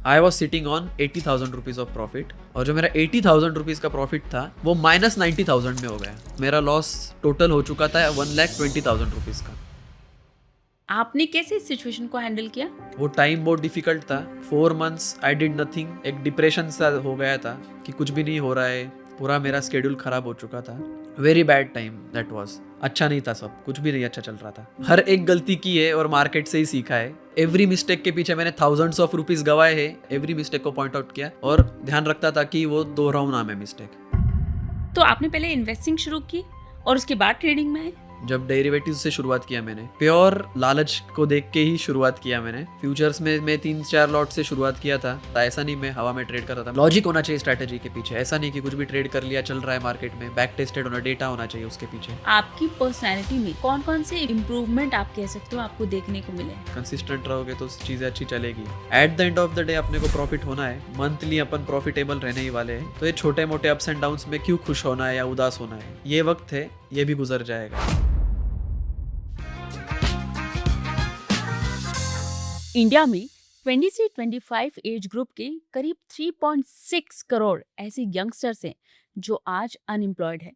I was sitting on 80,000 rupees of profit, और जो मेरा 80,000 रुपीज का प्रॉफिट था वो -90,000 में हो गया। मेरा लॉस टोटल हो चुका था 1,20,000 रुपीज का। आपने कैसे इस सिचुएशन को हैंडल किया? वो टाइम बहुत डिफिकल्ट था। 4 मंथ्स आई डिड नथिंग। एक डिप्रेशन सा हो गया था कि कुछ भी नहीं हो रहा है, पूरा मेरा स्केड्यूल खराब हो चुका था। Very bad time that was. अच्छा नहीं था, सब कुछ भी नहीं अच्छा चल रहा था। हर एक गलती की है और मार्केट से ही सीखा है। एवरी मिस्टेक के पीछे मैंने थाउजेंड्स ऑफ रुपीज गवाए हैं। एवरी मिस्टेक को पॉइंट आउट किया और ध्यान रखता था कि वो दोहराऊं ना मैं मिस्टेक। तो आपने पहले इन्वेस्टिंग शुरू की और उसके बाद ट्रेडिंग में आए? जब डेरिवेटिव से शुरुआत किया मैंने, प्योर लालच को देख के ही शुरुआत किया मैंने। फ्यूचर्स में मैं 3-4 लॉट से शुरुआत किया था, तो ऐसा नहीं मैं हवा में ट्रेड कर रहा था। लॉजिक होना चाहिए स्ट्रैटेजी के पीछे, ऐसा नहीं कि कुछ भी ट्रेड कर लिया चल रहा है मार्केट में। बैक टेस्टेड होना, डेटा होना चाहिए उसके पीछे। आपकी पर्सनैलिटी में कौन कौन से इम्प्रूवमेंट आप कह सकते हो आपको देखने को मिले? कंसिस्टेंट रहोगे तो चीजें अच्छी चलेगी। At the end of the day अपने को प्रॉफिट होना है। मंथली अपन प्रॉफिटेबल रहने ही वाले हैं, तो ये छोटे मोटे अप्स एंड डाउन्स में क्यों खुश होना है या उदास होना है। ये वक्त है, ये भी गुजर जाएगा। इंडिया में 20 से 25 एज ग्रुप के करीब 3.6 करोड़ ऐसे यंगस्टर्स हैं जो आज अनएम्प्लॉयड है।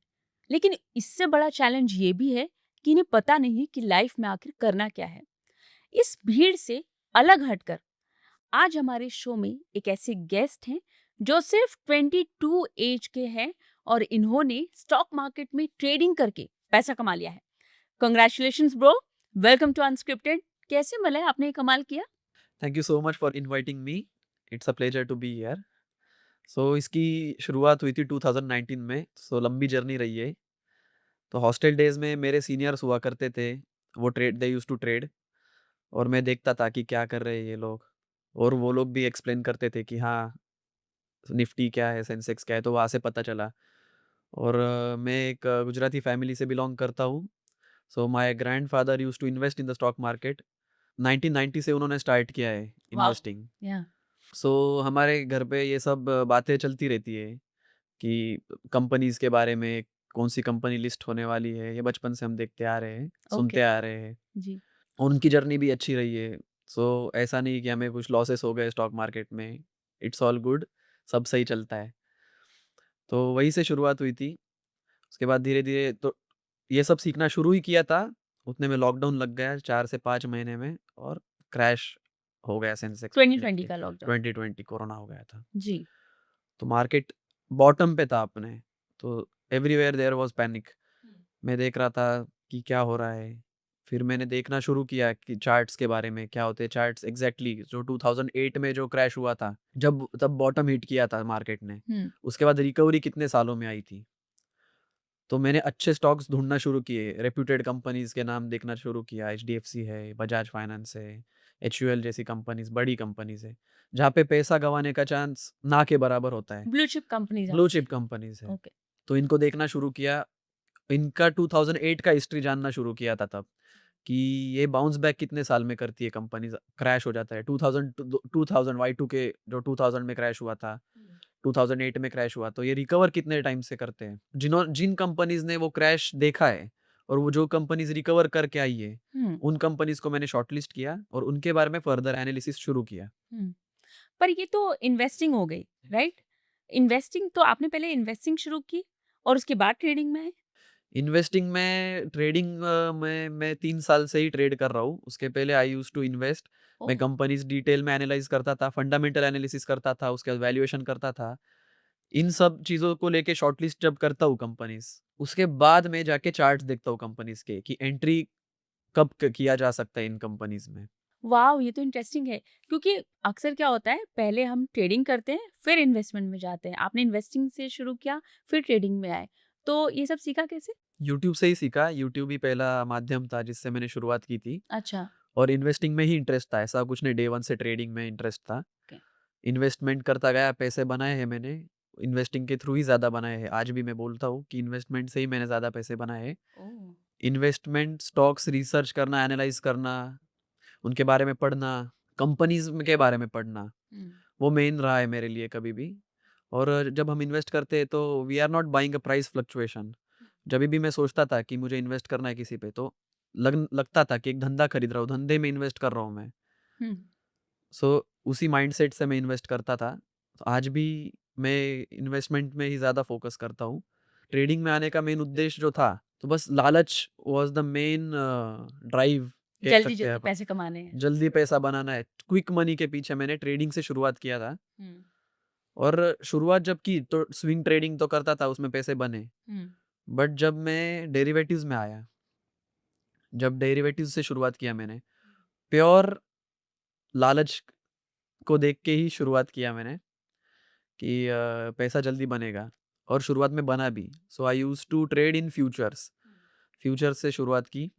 लेकिन इससे बड़ा चैलेंज ये भी है कि इन्हें पता नहीं कि लाइफ में आखिर करना क्या है। इस भीड़ से अलग हटकर आज हमारे शो में एक ऐसे गेस्ट हैं जो सिर्फ 22 एज के हैं और इन्होंने स्टॉक मार्केट में ट्रेडिंग करके पैसा कमा लिया है। Congratulations bro, welcome to unscripted. कैसे मिला आपने ये कमाल किया? Thank you so much for inviting me. It's a pleasure to be here. So इसकी शुरुआत हुई थी 2019 में। सो लंबी जर्नी रही है। तो हॉस्टल डेज में मेरे सीनियर्स हुआ करते थे, वो दे यूज टू ट्रेड, और मैं देखता था कि क्या कर रहे हैं ये लोग। और वो लोग भी एक्सप्लेन करते थे कि हाँ, निफ्टी क्या है, सेंसेक्स क्या है, तो वहाँ से पता चला। और मैं एक गुजराती फैमिली से बिलोंग करता हूँ। So my grandfather used to invest in the stock market. 1990 से उन्होंने स्टार्ट किया है वाह। इन्वेस्टिंग। या सो हमारे घर पे ये सब बातें चलती रहती है कि कंपनीज के बारे में, कौन सी कंपनी लिस्ट होने वाली है। ये बचपन से हम देखते आ रहे हैं, ओके। सुनते आ रहे हैं। जी। और उनकी जर्नी भी अच्छी रही है। सो ऐसा नहीं कि हमें कुछ लॉसेस हो गए स्टॉक मार्केट में। इट्स ऑल गुड, सब सही चलता है। तो वहीं से शुरुआत हुई थी। उसके बाद धीरे धीरे तो ये सब सीखना शुरू ही किया था, उतने में लॉकडाउन लग गया 4 से 5 महीने में, और क्रैश हो गया सेंसेक्स देख 2020 के। का लॉकडाउन। 2020 कोरोना हो गया था। जी। तो मार्केट बॉटम पे था अपने। तो एवरीवेयर देयर वाज पैनिक। मैं देख रहा था कि क्या हो रहा है। फिर मैंने देखना शुरू किया कि चार्ट्स के बारे में, क्या होते हैं चार्ट्स एग्जैक्टली। जो 2008 में जो क्रैश हुआ था, जब तब बॉटम हिट किया था मार्केट ने, हम्म। उसके बाद रिकवरी कितने सालों में आई थी। तो मैंने अच्छे स्टॉक्स ढूंढना शुरू किए, रेप्यूटेड कंपनीज के नाम देखना शुरू किया। HDFC है, बजाज फाइनेंस है, HUL जैसी कंपनीज, बड़ी कंपनीज है, जहाँ पे पैसा गंवाने का चांस ना के बराबर होता है। ब्लू चिप कंपनीज ब्लू आपकी। चिप कंपनीज है। ओके। तो इनको देखना शुरू किया। इनका 2008 का हिस्ट्री जानना शुरू किया था तब, कि ये बाउंस बैक कितने साल में करती है कंपनीज। क्रैश हो जाता है 2000 Y2K, जो 2000 में क्रैश हुआ था, 2008 में क्रैश हुआ, तो ये रिकवर कितने टाइम से करते हैं। जिन कंपनीज ने वो क्रैश देखा है और वो जो कंपनीज रिकवर करके आई है, हम्म। उन कंपनीज को मैंने शॉर्टलिस्ट किया और उनके बारे में फर्दर एनालिसिस शुरू किया। हम्म। पर ये तो इन्वेस्टिंग हो गई, राइट? इन्वेस्टिंग तो आपने पहले इन्वेस्टिंग शुरू की और उसके बाद ट्रेडिंग में आए? इन्वेस्टिंग में, ट्रेडिंग में मैं 3 साल से ही ट्रेड कर रहा हूँ। उसके पहले आई यूज टू इन्वेस्ट। मैं ओह। कंपनीज डिटेल में एनालाइज करता था, फंडामेंटल एनालिसिस करता था, उसके बाद वैल्यूएशन करता था। इन सब चीज़ों को लेके शॉर्टलिस्ट जब करता हूँ कंपनीज, उसके बाद मैं जाके चार्ट्स देखता हूँ कंपनीज के, कि एंट्री कब किया जा सकता है इन कंपनीज में। वाह, ये तो इंटरेस्टिंग है। क्योंकि अक्सर क्या होता है, पहले हम ट्रेडिंग करते हैं फिर इन्वेस्टमेंट में जाते हैं। आपने इन्वेस्टिंग से शुरू किया फिर ट्रेडिंग में आए, तो ये सब सीखा कैसे? यूट्यूब से ही सीखा। यूट्यूब ही पहला माध्यम था जिससे मैंने शुरुआत की थी। अच्छा। और इन्वेस्टिंग में ही इंटरेस्ट था, ऐसा कुछ नहीं, डे 1 से ट्रेडिंग में इंटरेस्ट था। ओके। इन्वेस्टमेंट करता गया, पैसे बनाए हैं मैंने। इन्वेस्टिंग के थ्रू ही ज़्यादा बनाए हैं। आज भी मैं बोलता हूँ कि इन्वेस्टमेंट से ही मैंने ज़्यादा पैसे बनाए हैं। ओह। इन्वेस्टमेंट, स्टॉक्स रिसर्च करना, एनालाइज करना, उनके बारे में पढ़ना, कंपनीज के बारे में पढ़ना, हम्म। वो मेन रहा है मेरे लिए कभी भी। और जब हम इन्वेस्ट करते हैं तो we are not buying a price fluctuation. जब भी मैं सोचता था कि मुझे इन्वेस्ट करना है किसी पे, तो लगता था कि एक धंधा खरीद रहा हूँ, धंधे में इन्वेस्ट कर रहा हूँ मैं। हम्म। सो उसी माइंडसेट से मैं इन्वेस्ट करता था। तो आज भी मैं इन्वेस्टमेंट में ही ज़्यादा फ़ोकस करता हूँ। ट्रेडिंग में आने का मेन उद्देश्य जो था, तो बस लालच वाज़ द मेन ड्राइव कह जल्दी सकते हैं अपन। पैसे कमाने हैं। जल्दी पैसा बनाना है, क्विक मनी के पीछे मैंने ट्रेडिंग से शुरुआत किया था। हम्म, और शुरुआत जब की तो स्विंग ट्रेडिंग तो करता था, उसमें पैसे बने। हम्म, बट जब मैं डेरिवेटिव्स में आया, जब डेरिवेटिव्स से शुरुआत किया मैंने, प्योर लालच को देख के ही शुरुआत किया मैंने कि पैसा जल्दी बनेगा, और शुरुआत में बना भी। So I used to trade in futures. Futures से शुरुआत की।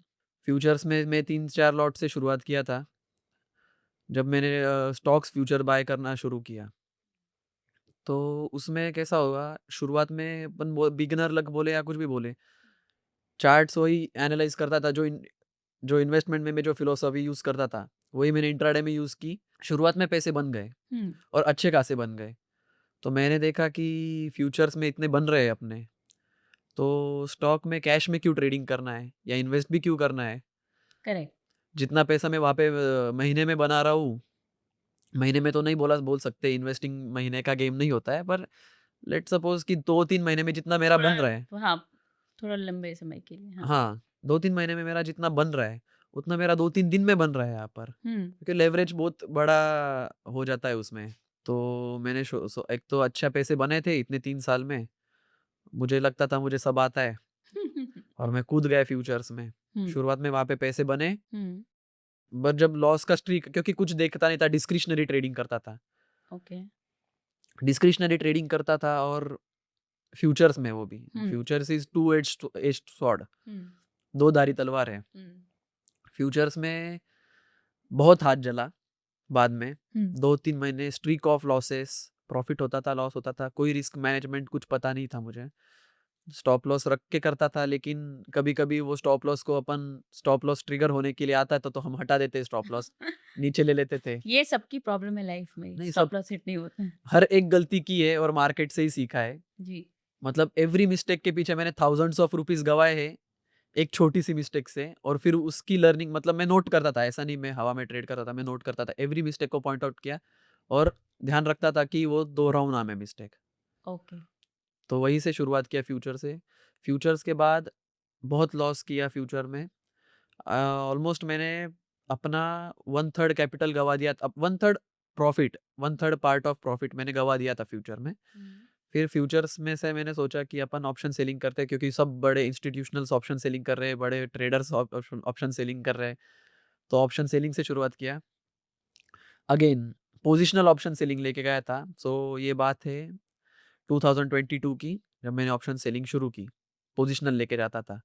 फ्यूचर्स में मैं 3-4 लॉट से शुरुआत किया था। जब मैंने स्टॉक्स फ्यूचर बाय करना शुरू किया, तो उसमें कैसा होगा, शुरुआत में अपन बिगिनर लक बोले या कुछ भी बोले, चार्ट्स वही एनालाइज करता था, जो इन्वेस्टमेंट में मैं जो फिलोसफी यूज़ करता था, वही मैंने इंट्राडे में यूज़ की। शुरुआत में पैसे बन गए, हम्म, और अच्छे खासे बन गए। तो मैंने देखा कि फ्यूचर्स में इतने बन रहे हैं अपने, तो स्टॉक में कैश में क्यों ट्रेडिंग करना है, या इन्वेस्ट भी क्यों करना है। करेक्ट। जितना पैसा मैं वहाँ पे महीने में बना रहा हूँ, महीने में तो नहीं बोल सकते, इन्वेस्टिंग महीने का गेम नहीं होता है, पर लेट्स सपोज कि 2-3 महीने में जितना मेरा बन रहा है, हाँ, थोड़ा लंबे समय के लिए, हाँ। हाँ, 2-3 महीने में मेरा जितना बन रहा है, उतना मेरा 2-3 दिन में बन रहा है यहाँ पर। हम्म, क्योंकि लेवरेज बहुत बड़ा हो जाता है उसमें। तो मैंने एक तो अच्छा पैसे बने थे इतने 3 साल में, मुझे लगता था मुझे सब आता है, और मैं कूद गया फ्यूचर्स में। हम्म, शुरुआत में वहाँ पे पैसे बने, हम्म, बट जब लॉस का स्ट्रीक, क्योंकि कुछ देखता नहीं था, डिस्क्रिशनरी ट्रेडिंग करता था। ओके, डिस्क्रिशनरी ट्रेडिंग करता था, और फ्यूचर्स में वो भी। Hmm, futures is two edged sword, hmm, दो धारी तलवार है। हम्म, फ्यूचर्स में बहुत हाथ जला बाद में। हम्म, 2-3 महीने स्ट्रीक ऑफ लॉसेस, प्रॉफिट होता था, लॉस होता था, कोई रिस्क मैनेजमेंट कुछ पता नहीं था मुझे। स्टॉप लॉस रख के करता था, लेकिन कभी-कभी वो स्टॉप लॉस को अपन, स्टॉप लॉस ट्रिगर होने के लिए आता है तो हम हटा देते, स्टॉप लॉस नीचे ले लेते थे। ये सबकी प्रॉब्लम है लाइफ में, नहीं, सब स्टॉप लॉस हिट नहीं होता है। हर एक गलती की है और मार्केट से ही सीखा है। जी। मतलब एवरी मिस्टेक के पीछे मैंने थाउजेंड्स ऑफ रुपीज़ गँवाए हैं, एक छोटी-सी मिस्टेक से, और फिर उसकी लर्निंग, मतलब मैं नोट करता था, ऐसा नहीं मैं हवा में ट्रेड करता था, मैं नोट करता था। एवरी मिस्टेक को पॉइंट आउट किया, और ध्यान रखता था कि वो दोहराऊँ ना मैं मिस्टेक। ओके। तो वहीं से शुरुआत किया फ्यूचर से। फ्यूचर्स के बाद बहुत लॉस किया फ्यूचर में। ऑलमोस्ट मैंने अपना 1/3 कैपिटल गँवा दिया, अब 1/3 प्रॉफिट, 1/3 पार्ट ऑफ प्रॉफिट मैंने गँवा दिया था फ्यूचर में। हम्म, फिर फ्यूचर्स में से मैंने सोचा कि अपन ऑप्शन सेलिंग करते हैं, क्योंकि सब बड़े इंस्टीट्यूशनल्स ऑप्शन सेलिंग कर रहे हैं, बड़े ट्रेडर्स ऑप्शन ऑप्शन सेलिंग कर रहे हैं। तो ऑप्शन सेलिंग से शुरुआत किया। अगेन पोजिशनल ऑप्शन सेलिंग लेके गया था। सो ये बात है 2022 की, जब मैंने ऑप्शन सेलिंग शुरू की। पोजिशनल लेके जाता था,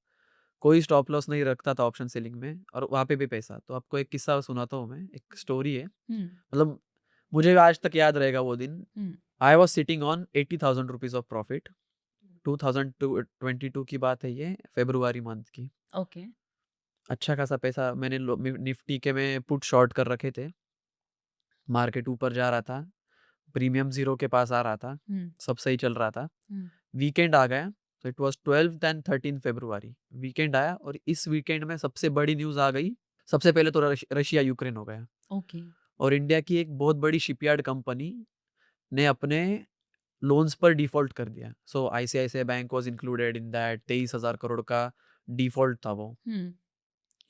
कोई स्टॉप लॉस नहीं रखता था ऑप्शन सेलिंग में, और वहाँ पे भी पैसा। तो आपको एक किस्सा सुनाता हूँ मैं, एक स्टोरी है। हम्म, मतलब मुझे आज तक याद रहेगा वो दिन। Hmm, I was sitting on 80,000 rupees of profit. 2022 की बात है ये, फेब्रुआरी मंथ की। ओके, अच्छा खासा पैसा मैंने निफ्टी के में पुट शॉर्ट कर रखे थे। मार्केट ऊपर जा रहा था, प्रीमियम जीरो के पास आ रहा था, हम्म, सब सही चल रहा था। हम्म, वीकेंड आ गया, तो it was 12th and 13 February. Weekend आया, और इस वीकेंड में सबसे बड़ी न्यूज़ आ गई। सबसे पहले तो रशिया यूक्रेन हो गया, ओके, और इंडिया की एक बहुत बड़ी शिपयार्ड कंपनी ने अपने लोन्स पर डिफ़ॉल्ट कर दिया। So ICICI bank was included in that. 23,000 crore का डिफ़ॉल्ट था वो। हम्म,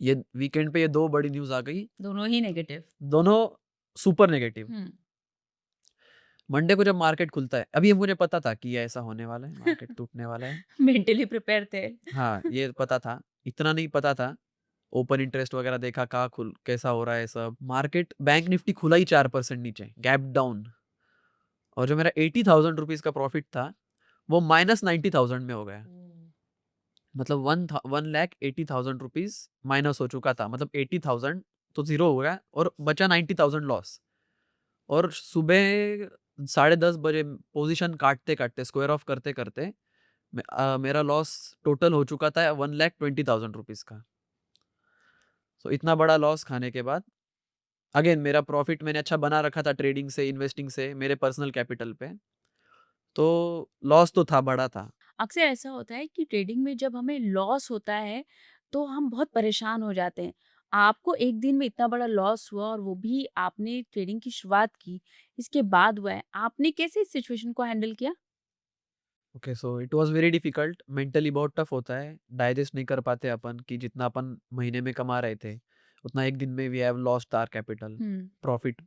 ये वीकेंड पे ये 2 बड़ी न्यूज़ आ गई, दोनों ही नेगेटिव। दोनों सुपर नेगेटिव। हम्म, मंडे को जब मार्केट खुलता है, अभी ये मुझे पता था कि ये ऐसा होने वाला है, मार्केट टूटने वाला है। मेंटली प्रिपेयर थे। हाँ, ये पता था, इतना नहीं पता था। ओपन इंटरेस्ट वगैरह देखा, कहाँ खुल कैसा हो रहा है सब। मार्केट बैंक निफ्टी खुला ही 4% नीचे, गैप डाउन। और जो मेरा 80,000 रुपीज़ का प्रॉफिट था, वो -90,000 में हो गया। मतलब 1,80,000 रुपीज़ माइनस हो चुका था। मतलब 80,000 तो ज़ीरो हो गया, और बचा 90,000 लॉस। और सुबह 10:30 बजे पोज़ीशन काटते-काटते, स्क्वायर ऑफ करते-करते मेरा लॉस टोटल हो चुका था 1,20,000 रुपीज़ का। सो इतना बड़ा लॉस खाने के बाद, अगेन मेरा प्रॉफिट मैंने अच्छा बना रखा था ट्रेडिंग से, इन्वेस्टिंग से, मेरे पर्सनल कैपिटल पे। तो लॉस तो था, बड़ा था। अक्सर ऐसा होता है कि ट्रेडिंग में जब हमें लॉस होता है तो हम बहुत परेशान हो जाते हैं आपको एक दिन में इतना बड़ा लॉस हुआ और वो भी आपने ट्रेडिंग की शुरुआत की, इसके बाद हुआ है। आपने कैसे इस सिचुएशन को हैंडल किया? Okay, so it was very difficult, mentally बहुत टफ होता है, डाइजेस्ट नहीं कर पाते अपन कि जितना अपन महीने में कमा रहे थे, उतना एक दिन में we have lost our capital, हुँ, प्रॉफिट।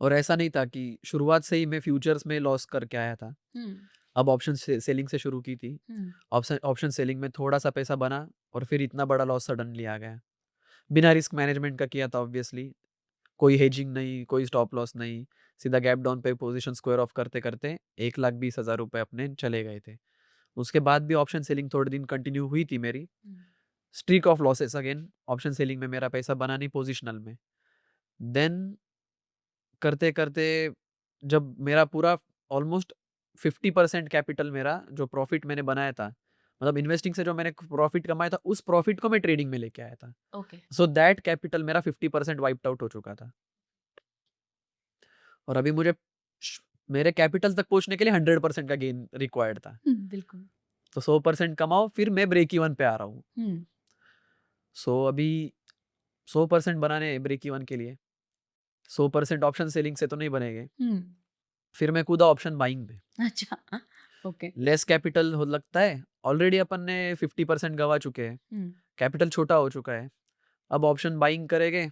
और ऐसा नहीं था कि शुरुआत से ही मैं फ्यूचर्स में लॉस करके आया था। हुँ, अब ऑप्शन से सेलिंग से शुरू की थी। हुँ, ऑप्शन ऑप्शन सेलिंग में थोड़ा-सा पैसा बना और फिर इतना बड़ा लॉस सडनली आ गया। बिना रिस्क मैनेजमेंट का किया था ऑब्वियसली। कोई हेजिंग नहीं, कोई स्टॉप लॉस नहीं, सीधा गैप डाउन पे पोज़ीशन स्क्वायर ऑफ करते-करते 1,20,000 रुपए अपने चले गए थे। उसके बाद भी ऑप्शन सेलिंग थोड़े दिन कंटिन्यू हुई थी मेरी। Hmm, streak of losses again, option selling में मेरा पैसा बना नहीं पोज़िशनल में। देन करते-करते जब मेरा पूरा ऑलमोस्ट 50% कैपिटल मेरा जो प्रॉफिट मैंने बनाया था, मतलब इन्वेस्टिंग से जो मैंने प्रॉफिट कमाया था, उस प्रॉफिट को मैं ट्रेडिंग में लेके आया था। ओके। सो दैट कैपिटल मेरा 50% वाइप्ड आउट हो चुका था। और अभी मुझे श मेरे कैपिटल तक पहुँचने के लिए 100% का गेन रिक्वायर्ड था। हुँ, बिल्कुल। तो 100% कमाओ, फिर मैं ब्रेक इवन पे आ रहा हूँ। हुँ, सो अभी 100% बनाने ब्रेक इवन के लिए 100% ऑप्शन सेलिंग से तो नहीं बनेंगे। हुँ, फिर मैं कूदा ऑप्शन बाइंग में। अच्छा, ओके। लेस कैपिटल हो लगता है, ऑलरेडी अपन ने 50% गँवा चुके हैं, हुँ, कैपिटल छोटा हो चुका है। अब ऑप्शन बाइंग करेंगे,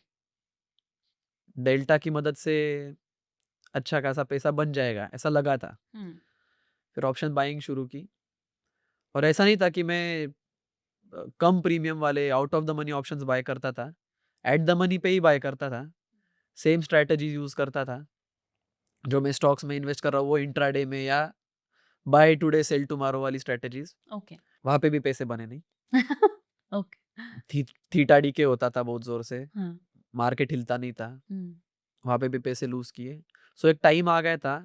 डेल्टा की मदद से अच्छा खासा पैसा बन जाएगा, ऐसा लगा था। हुँ, फिर ऑप्शन बाइंग शुरू की और ऐसा नहीं था कि मैं कम प्रीमियम वाले out of the money options buy करता था। एट द मनी पे ही बाय करता था। सेम स्ट्रैटेजीज़ यूज़ करता था। जो मैं स्टॉक्स में इन्वेस्ट कर रहा हूँ वो इंट्राडे में या बाय टुडे सेल टुमारो वाली स्ट्रैटेजीज़, ओके। वहाँ पे भी पैसे बने नहीं। ओके, थी थीटा डीके होता था बहुत ज़ोर से, हाँ, मार्केट हिलता नहीं था, हुँ, वहाँ पे भी पैसे लूज़ किए। सो एक टाइम आ गया था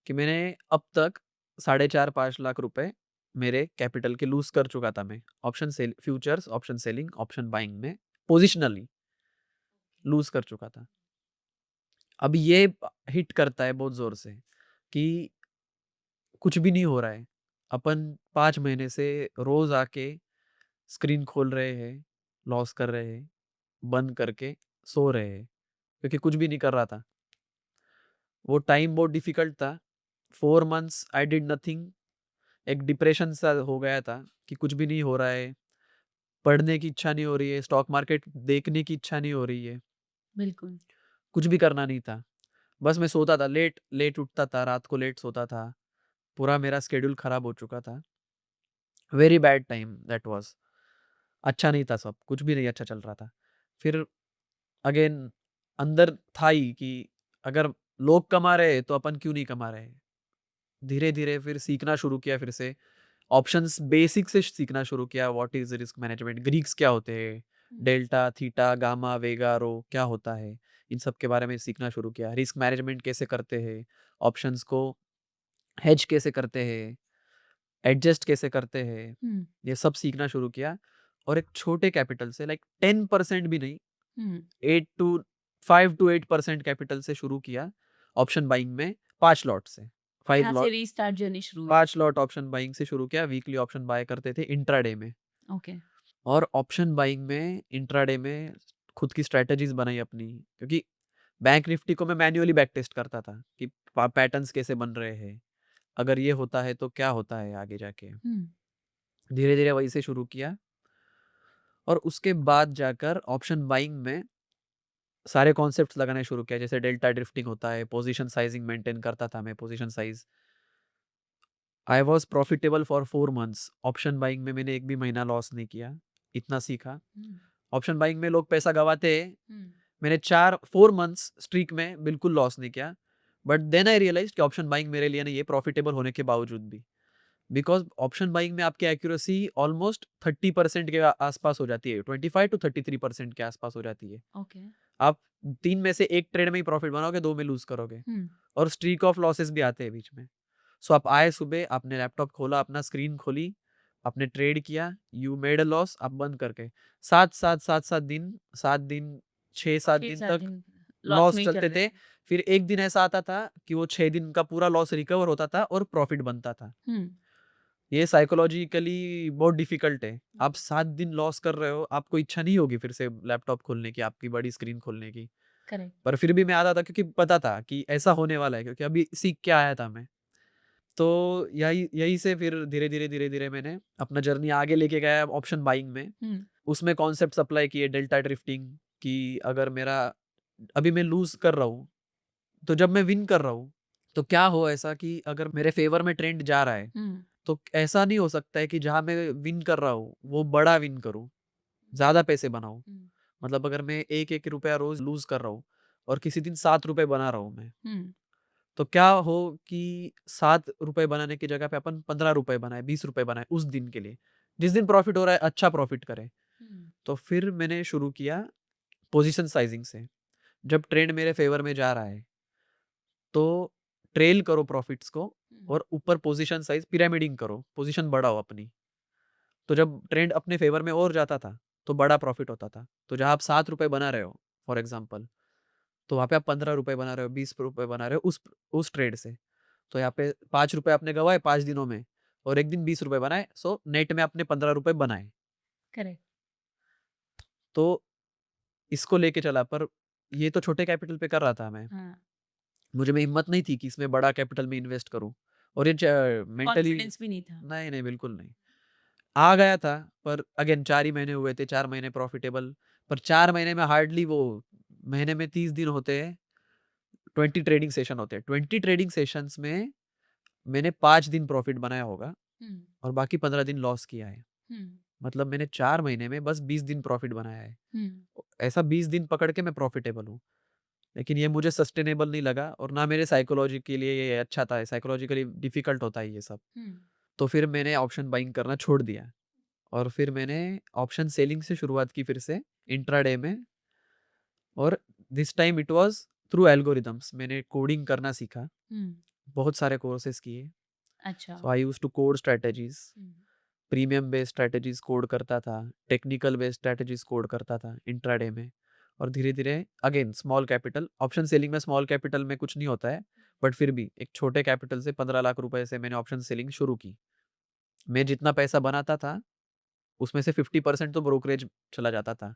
कि मैंने अब तक साढ़े 4-5 लाख रुपए मेरे कैपिटल के लूज़ कर चुका था मैं। Option sell futures, option selling, option buying में पोज़िशनली लूज़ कर चुका था। अब ये हिट करता है बहुत ज़ोर से कि कुछ भी नहीं हो रहा है। अपन 5 महीने से रोज़ आके स्क्रीन खोल रहे हैं, लॉस कर रहे हैं, बंद करके सो रहे हैं, क्योंकि कुछ भी नहीं कर रहा था। वो टाइम बहुत डिफ़िकल्ट था। 4 मंथ्स आई डिड नथिंग। एक डिप्रेशन सा हो गया था कि कुछ भी नहीं हो रहा है, पढ़ने की इच्छा नहीं हो रही है, स्टॉक मार्केट देखने की इच्छा नहीं हो रही है, बिल्कुल। कुछ भी करना नहीं था। बस मैं सोता था, लेट लेट उठता था, रात को लेट सोता था। पूरा मेरा शेड्यूल खराब हो चुका था। Very bad time that was. अच्छा नहीं था सब, कुछ भी नहीं अच्छा चल रहा था। फिर अगेन अंदर था ही कि अगर लोग कमा रहे हैं तो अपन क्यों नहीं कमा रहे? धीरे-धीरे फिर सीखना शुरू किया फिर से। ऑप्शंस बेसिक से सीखना शुरू किया, what is risk management? Greeks क्या होते हैं? हुँ, डेल्टा, थीटा, गामा, वेगा, रो क्या होता है? इन सब के बारे में सीखना शुरू किया। रिस्क मैनेजमेंट कैसे करते हैं? ऑप्शंस को हेज कैसे करते हैं? एडजस्ट कैसे करते हैं? हुँ, ये सब सीखना शुरू किया और एक छोटे कैपिटल से लाइक 10% भी नहीं, हुँ। 8 टू 5 टू 8% कैपिटल से शुरू किया ऑप्शन बाइंग में 5 लॉट से। 5 यहाँ से लॉट रीस्टार्ट जर्नी शुरू हुई। 5 लॉट ऑप्शन बाइंग से शुरू किया, वीकली ऑप्शन बाय करते थे इंट्राडे में। ओके। और ऑप्शन बाइंग में इंट्राडे में खुद की स्ट्रैटेजीज़ बनाई अपनी, क्योंकि बैंक निफ्टी को मैं मैन्युअली बैक टेस्ट करता था कि पैटर्न्स कैसे बन रहे हैं, अगर ये होता है तो क्या होता है आगे जाके। हुँ, धीरे-धीरे वही से शुरू किया और उसके बाद जाकर ऑप्शन बाइंग में सारे कॉन्सेप्ट्स लगाने शुरू किया, जैसे डेल्टा ड्रिफ्टिंग होता है, पोजीशन साइजिंग मेंटेन करता था मैं, position size. I was profitable for 4 months. Option buying में मैंने एक भी महीना लॉस नहीं किया, इतना सीखा। हुँ, ऑप्शन बाइंग में लोग पैसा गँवाते हैं, हुँ, मैंने 4 मंथ्स स्ट्रीक में बिल्कुल लॉस नहीं किया। बट देन आई रियलाइज़्ड कि ऑप्शन बाइंग मेरे लिए नहीं है, प्रॉफिटेबल होने के बावजूद भी। बिकॉज़ ऑप्शन बाइंग में आपकी एक्यूरेसी ऑलमोस्ट 30% के आसपास हो जाती है, 25 टू 33% के आसपास हो जाती है। ओके। आप 3 में से 1 ट्रेड में ही प्रॉफिट बनाओगे, 2 में लूज़ करोगे हुँ, और स्ट्रीक ऑफ लॉसेस भी आते हैं बीच में। सो आप आए सुबह, आपने लैपटॉप खोला, अपना स्क्रीन खोली, आपने ट्रेड किया, यू मेड अ लॉस, आप बंद करके 7-7 दिन 7 दिन, 6-7 दिन 6-7 तक दिन लॉस लॉस में ही चल चलते रहे थे। थे। फिर एक दिन ऐसा आता था कि वो 6 दिन का पूरा लॉस रिकवर होता था और प्रॉफिट बनता था। हुँ, ये साइकोलॉजिकली बहुत डिफिकल्ट है। आप 7 दिन लॉस कर रहे हो, आपको इच्छा नहीं होगी फिर से लैपटॉप खोलने की, आपकी बड़ी स्क्रीन खोलने की। करेक्ट। पर फिर भी मैं आता था क्योंकि पता था कि ऐसा होने वाला है, क्योंकि अभी सीख के आया था मैं। तो यही यही से फिर धीरे-धीरे मैंने अपना जर्नी आगे लेके गया ऑप्शन बाइंग में। हुँ, उसमें कॉन्सेप्ट्स अप्लाई किए डेल्टा ड्रिफ्टिंग कि अगर मेरा अभी मैं लूज़ कर रहा हूँ, तो जब मैं विन कर रहा हूँ, तो क्या हो ऐसा कि अगर मेरे फ़ेवर में ट्रेंड जा रहा है, हुँ, तो ऐसा नहीं हो सकता है कि जहाँ मैं विन कर रहा हूँ, वो बड़ा विन करूँ, ज़्यादा पैसे बनाऊँ। हुँ, मतलब अगर मैं 1-1 रुपया रोज़ लूज़ कर रहा हूँ और किसी दिन ₹7 बना रहा हूँ मैं, हुँ, तो क्या हो कि ₹7 बनाने की जगह पे अपन ₹15 बनाएँ, ₹20 बनाएँ उस दिन के लिए। जिस दिन प्रॉफ़िट हो रहा है, अच्छा प्रॉफ़िट करें। हुँ, तो फिर मैंने शुरू किया पोज़ीशन साइज़िंग से। जब ट्रेंड मेरे फ़ेवर में जा रहा है, तो ट्रेल करो प्रॉफ़िट्स को हुँ, और ऊपर पोज़ीशन साइज़ पिरामिडिंग करो, पोज़ीशन बढ़ाओ अपनी। तो जब ट्रेंड अपने फ़ेवर में और जाता था, तो बड़ा प्रॉफ़िट होता था। तो जहाँ आप ₹7 बना रहे हो फॉर एग्ज़ाम्पल, तो वहाँ पे आप ₹15 बना रहे हो, ₹20 बना रहे हो उस ट्रेड से। तो यहाँ पे ₹5 आपने गँवाए 5 दिनों में और 1 दिन ₹20 बनाए, सो नेट में आपने ₹15 बनाए। करेक्ट। तो इसको लेके चला, पर ये तो छोटे कैपिटल पे कर रहा था मैं। हाँ, मुझे में हिम्मत नहीं थी कि इसमें बड़ा कैपिटल में इन्वेस्ट करूँ और ये च मेंटली कॉन्फिडेंस भी नहीं था। नहीं, नहीं, बिल्कुल नहीं। आ गया था, पर अगेन 4 ही महीने हुए थे, 4 महीने प्रॉफ़िटेबल, पर 4 महीने में हार्डली वो महीने में 30 दिन होते हैं, 20 ट्रेडिंग सेशन होते हैं। 20 ट्रेडिंग सेशंस में मैंने 5 दिन प्रॉफ़िट बनाया होगा हुँ, और बाकी 15 दिन लॉस किया है। हुँ, मतलब मैंने 4 महीने में बस 20 दिन प्रॉफ़िट बनाया है। हुँ, ऐसा 20 दिन पकड़ के मैं प्रॉफ़िटेबल हूँ। लेकिन ये मुझे सस्टेनेबल नहीं लगा और ना मेरे साइकोलॉजी के लिए ये अच्छा था, साइकोलॉजिकली डिफ़िकल्ट होता है ये सब। हुँ, तो फिर मैंने ऑप्शन बाइंग करना छोड़ दिया और फिर मैंने ऑप्शन सेलिंग से शुरुआत की फिर से इंट्राडे में, और this time it was through algorithms. मैंने कोडिंग करना सीखा, हुँ, बहुत सारे कोर्सेज़ किए। अच्छा। So I used to code strategies, hmm, premium based strategies code करता था, टेक्निकल बेस्ड स्ट्रैटेजीज़ कोड करता था इंट्राडे में। और धीरे-धीरे again small capital, option selling में स्मॉल कैपिटल में कुछ नहीं होता है, बट फिर भी एक छोटे कैपिटल से 15 लाख रुपए से मैंने ऑप्शन सेलिंग शुरू की। मैं जितना पैसा बनाता था, उसमें से 50% तो ब्रोकरेज चला जाता था।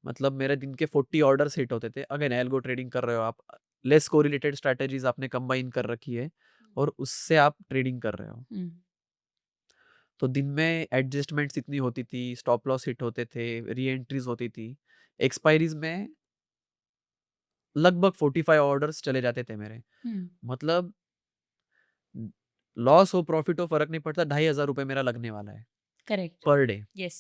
मतलब मेरे दिन के 40 ऑर्डर्स हिट होते थे। अगेन एल्गो ट्रेडिंग कर रहे हो आप, लेस कोरिलेटेड स्ट्रैटेजीज़ आपने कंबाइन कर रखी है और उससे आप ट्रेडिंग कर रहे हो। हुँ, तो दिन में एडजस्टमेंट्स इतनी होती थी, स्टॉप लॉस हिट होते थे, री-एंट्रीज़ होती थी। एक्सपायरीज़ में लगभग 45 ऑर्डर्स चले जाते थे मेरे। हुँ, मतलब लॉस हो, प्रॉफिट हो, फ़र्क नहीं पड़ता, ₹2500 मेरा लगने वाला है करेक्ट। पर डे येस,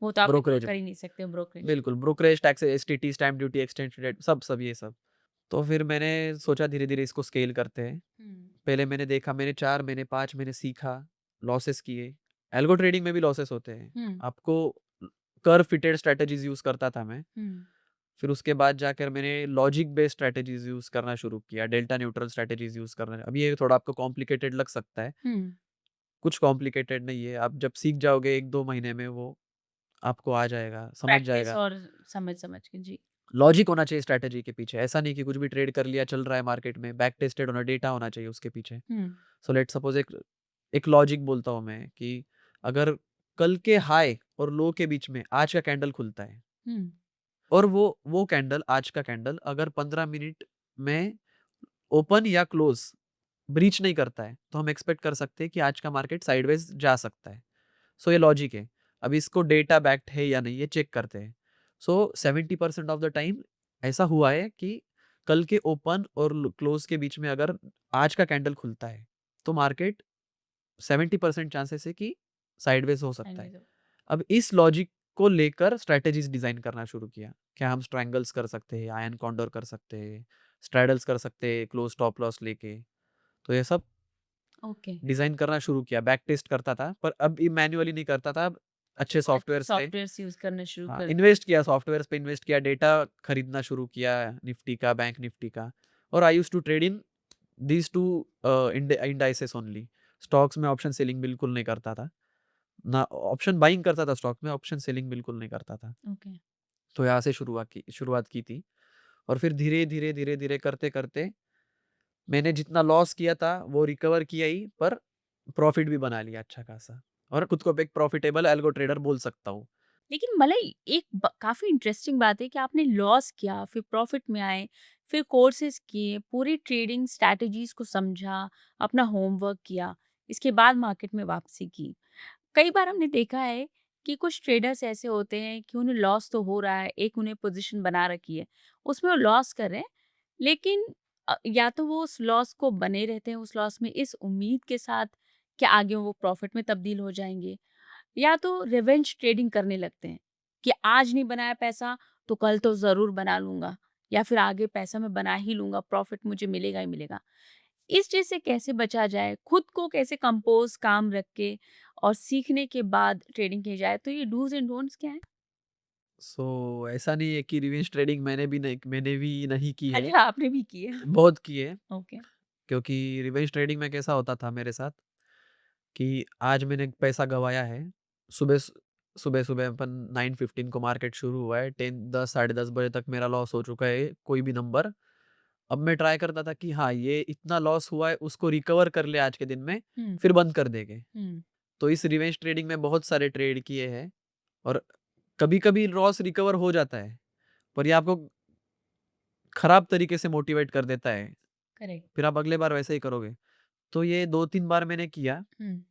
वो तो आप इग्नोर ब्रोकरेज कर में। ही नहीं सकते ब्रोकरेज। बिल्कुल, brokerage tax, STT, stamp duty, exchange rate, सब ये सब। तो फिर मैंने सोचा धीरे-धीरे इसको स्केल करते हैं। हुँ, पहले मैंने देखा, मैंने 4 महीने, 5 महीने सीखा, लॉसेस किए। एल्गो ट्रेडिंग में भी लॉसेस होते हैं। हुँ, आपको कर्व फिटेड स्ट्रैटेजीज़ यूज़ करता था मैं। हुँ, फिर उसके बाद जाकर मैंने लॉजिक बेस्ड स्ट्रैटेजीज़ यूज़ करना शुरू किया, डेल्टा न्यूट्रल स्ट्रैटेजीज़ यूज़ करना। अब ये थोड़ा आपको कॉम्प्लिकेटेड लग सकता है, हुँ, कुछ कॉम्प्लिकेटेड नहीं है। आप जब सीख जाओगे 1-2 महीने में वो आपको आ जाएगा, समझ प्रैक्टिस जाएगा। और समझ-समझ के, जी। लॉजिक होना चाहिए स्ट्रैटेजी के पीछे। ऐसा नहीं कि कुछ भी ट्रेड कर लिया, चल रहा है मार्केट में, बैक टेस्टेड होना, डेटा होना चाहिए उसके पीछे। हुँ, सो लेट्स सपोज़ एक एक लॉजिक बोलता हूँ मैं कि अगर कल के हाई और लो के बीच में आज का कैंडल खुलता है हुँ, और वो कैंडल, आज का कैंडल अगर 15 मिनट में ओपन या क्लोज़ ब्रीच नहीं करता है, तो हम एक्सपेक्ट कर सकते हैं कि आज का मार्केट साइडवेज़ जा सकता है। सो ये लॉजिक है। अब इसको डेटा बैक्ड है या नहीं, ये चेक करते हैं। सो 70% ऑफ द टाइम ऐसा हुआ है कि कल के ओपन और क्लोज के बीच में अगर आज का कैंडल खुलता है, तो मार्केट 70% चांसेस है कि साइडवेज हो सकता है। एनीवे तो अब इस लॉजिक को लेकर स्ट्रैटेजीज डिजाइन करना शुरू किया। क्या हम स्ट्रैंगल्स कर सकते हैं, आयन कॉन्डोर कर सकते हैं, स्ट्रैडल्स कर सकते हैं, क्लोज स्टॉप लॉस लेके। तो ये सब ओके। डिजाइन करना शुरू किया, बैक टेस्ट करता था, पर अब ये मैन्युअली नहीं करता था, अब अच्छे अच्छे सॉफ्टवेयर्स थे। सॉफ्टवेयर्स यूज़ करना शुरू हाँ, कर दिए। इन्वेस्ट किया सॉफ्टवेयर्स पे, इन्वेस्ट किया, डेटा खरीदना शुरू किया निफ्टी का, बैंक निफ्टी का। और I used to trade in these 2 indices only. Stocks में ऑप्शन सेलिंग बिल्कुल नहीं करता था। ना ऑप्शन बाइंग करता था स्टॉक में, ऑप्शन सेलिंग बिल्कुल नहीं करता था। ओके। तो यहाँ से शुरुआत की थी और फिर धीरे-धीरे करते-करते मैंने जितना लॉस किया था वो रिकवर किया ही, पर प्रॉफिट भी बना लिया अच्छा खासा और खुद को एक प्रॉफिटेबल एल्गो ट्रेडर बोल सकता हूँ। लेकिन मलाई एक काफी इंटरेस्टिंग बात है कि आपने लॉस किया, फिर प्रॉफिट में आए, फिर कोर्सेज किए, पूरी ट्रेडिंग स्ट्रैटेजीज को समझा, अपना होमवर्क किया, इसके बाद मार्केट में वापसी की। कई बार हमने देखा है कि कुछ ट्रेडर्स ऐसे होते हैं कि उन्हें लॉस तो हो रहा है, एक उन्हें पोजीशन बना रखी है, उसमें वो लॉस कर रहे हैं, लेकिन या तो वो उस लॉस को बने रहते हैं उस लॉस में इस उम्मीद के साथ कि आगे वो प्रॉफिट में तब्दील हो जाएंगे, या तो रिवेंज ट्रेडिंग करने लगते हैं कि आज नहीं बनाया पैसा तो कल तो ज़रूर बना लूँगा, या फिर आगे पैसा मैं बना ही लूँगा, प्रॉफिट मुझे मिलेगा ही मिलेगा। इस चीज़ से कैसे बचा जाए? खुद को कैसे कंपोज़ काम रख के और सीखने के बाद ट्रेडिंग की जाए? तो ये डूज़ एंड डोंट्स क्या हैं? सो ऐसा नहीं है कि रिवेंज ट्रेडिंग मैंने भी नहीं की है, अच्छा, आपने भी की है। बहुत की है। ओके। क्योंकि रिवेंज ट्रेडिंग में कैसा होता था मेरे साथ कि आज मैंने पैसा गँवाया है, सुबह स सुबह-सुबह अपन 9:15 को मार्केट शुरू हुआ है, 10 साढ़े 10 बजे तक मेरा लॉस हो चुका है कोई भी नंबर। अब मैं ट्राई करता था कि हाँ, ये इतना लॉस हुआ है उसको रिकवर कर ले आज के दिन में, हुँ, फिर बंद कर देंगे। हुँ, तो इस रिवेंज ट्रेडिंग में बहुत सारे ट्रेड किए हैं और कभी-कभी लॉस रिकवर हो जाता है, पर ये आपको खराब तरीके से मोटिवेट कर देता है, करेक्ट। फिर आप अगले बार वैसे ही करोगे। तो ये 2-3 बार मैंने किया हुँ,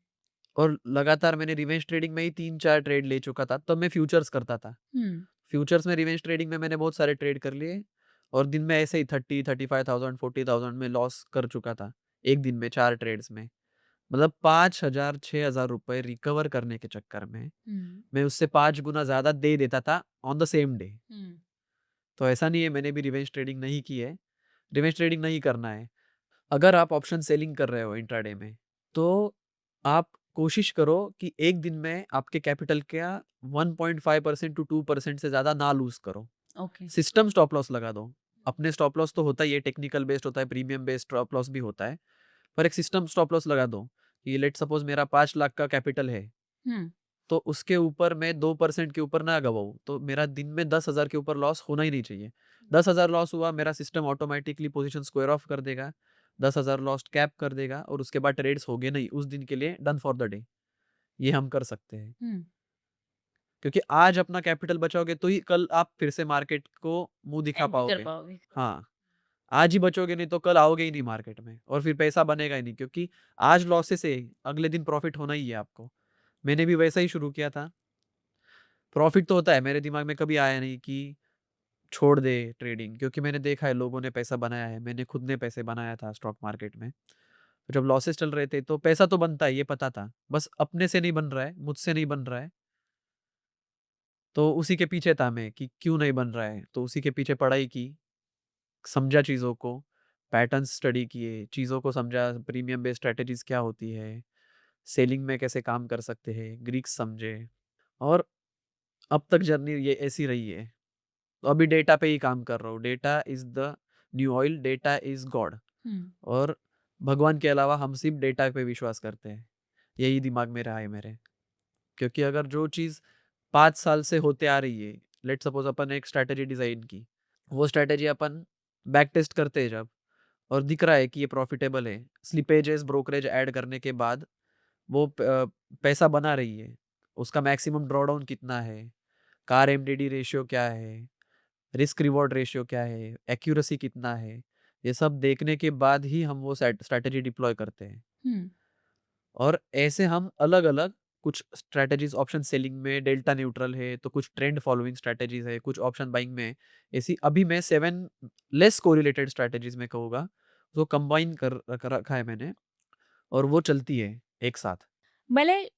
और लगातार मैंने रिवेंज ट्रेडिंग में ही 3-4 ट्रेड ले चुका था, तब मैं फ्यूचर्स करता था। हुँ, फ्यूचर्स में रिवेंज ट्रेडिंग में मैंने बहुत सारे ट्रेड कर लिए और दिन में ऐसे ही 30-35,000 40,000 में लॉस कर चुका था, एक दिन में 4 ट्रेड्स में। मतलब 5,000 6,000 रुपए रिकवर करने के चक्कर में, हुँ, मैं उससे 5 गुना ज़्यादा दे देता था ऑन द सेम डे। हुँ, तो ऐसा नहीं है मैंने भी रिवेंज ट्रेडिंग नहीं की है, रिवेंज ट्रेडिंग नहीं करना है। अगर आप ऑप्शन सेलिंग कर रहे हो इंट्राडे में, तो आप कोशिश करो कि एक दिन में आपके कैपिटल का 1.5% टू 2% से ज़्यादा ना लूज़ करो। ओके। सिस्टम स्टॉप लॉस लगा दो। अपने स्टॉप लॉस तो होता ही है, टेक्निकल बेस्ड होता है, प्रीमियम बेस्ड स्टॉप लॉस भी होता है। पर एक सिस्टम स्टॉप लॉस लगा दो कि लेट्स सपोज़ मेरा 5 लाख का कैपिटल है, हुँ, तो उसके ऊपर मैं 2% के ऊपर ना गवाऊँ, तो मेरा दिन में 10,000 के ऊपर लॉस होना ही नहीं चाहिए। 10,000 लॉस हुआ, मेरा system automatically position square of कर देगा, 10,000 लॉस्ट कैप कर देगा और उसके बाद ट्रेड्स होंगे नहीं, उस दिन के लिए डन फॉर द डे। ये हम कर सकते हैं। हुँ, क्योंकि आज अपना कैपिटल बचाओगे तो ही कल आप फिर से मार्केट को मुँह दिखा एंट्री कर पाओगे। पाओगे। हाँ, आज ही बचोगे नहीं तो कल आओगे ही नहीं मार्केट में और फिर पैसा बनेगा ही नहीं, क्योंकि आज लॉसेस है, अगले दिन प्रॉफ़िट होना ही है आपको। मैंने भी वैसा ही शुरू किया था। प्रॉफ़िट तो होता है, मेरे दिमाग में कभी आया नहीं कि छोड़ दे ट्रेडिंग, क्योंकि मैंने देखा है लोगों ने पैसा बनाया है, मैंने खुद ने पैसे बनाया था स्टॉक मार्केट में। तो जब लॉसेस चल रहे थे तो पैसा तो बनता है, ये पता था। बस अपने से नहीं बन रहा है, मुझसे नहीं बन रहा है, तो उसी के पीछे था मैं कि क्यों नहीं बन रहा है? तो उसी के पीछे पढ़ाई की, समझा चीज़ों को, पैटर्न्स स्टडी किए, चीज़ों को समझा, प्रीमियम बेस्ड स्ट्रैटेजीज़ क्या होती है, सेलिंग में कैसे काम कर सकते हैं, ग्रीक्स समझे और अब तक जर्नी ये ऐसी रही है। तो अभी डेटा पे ही काम कर रहा हूँ। Data is the new oil, data is god hmm, और भगवान के अलावा हम सिर्फ़ डेटा पे विश्वास करते हैं। यही दिमाग में रहा है मेरे। क्योंकि अगर जो चीज़ 5 साल से होते आ रही है, लेट्स सपोज़ अपन ने एक स्ट्रैटेजी डिज़ाइन की, वो स्ट्रैटेजी अपन बैक टेस्ट करते हैं जब और दिख रहा है कि ये प्रॉफ़िटेबल है, स्लिपेजेस, ब्रोकरेज ऐड करने के बाद वो पैसा बना रही है, उसका मैक्सिमम ड्रॉडाउन कितना है, कार एमडीडी रेशियो क्या है, रिस्क रिवॉर्ड रेशियो क्या है, एक्यूरेसी कितना है, ये सब देखने के बाद ही हम वो स्ट्रैटेजी डिप्लॉय करते हैं। हुँ, और ऐसे हम अलग-अलग कुछ स्ट्रैटेजीज़ ऑप्शन सेलिंग में डेल्टा न्यूट्रल है, तो कुछ ट्रेंड फॉलोइंग स्ट्रैटेजीज़ है, कुछ ऑप्शन बाइंग में ऐसी अभी मैं 7 लेस कोरिलेटेड स्ट्रैटेजीज़ में कहूँगा, जो कंबाइन कर रख रखा है मैंने और वो चलती है एक साथ। मतलब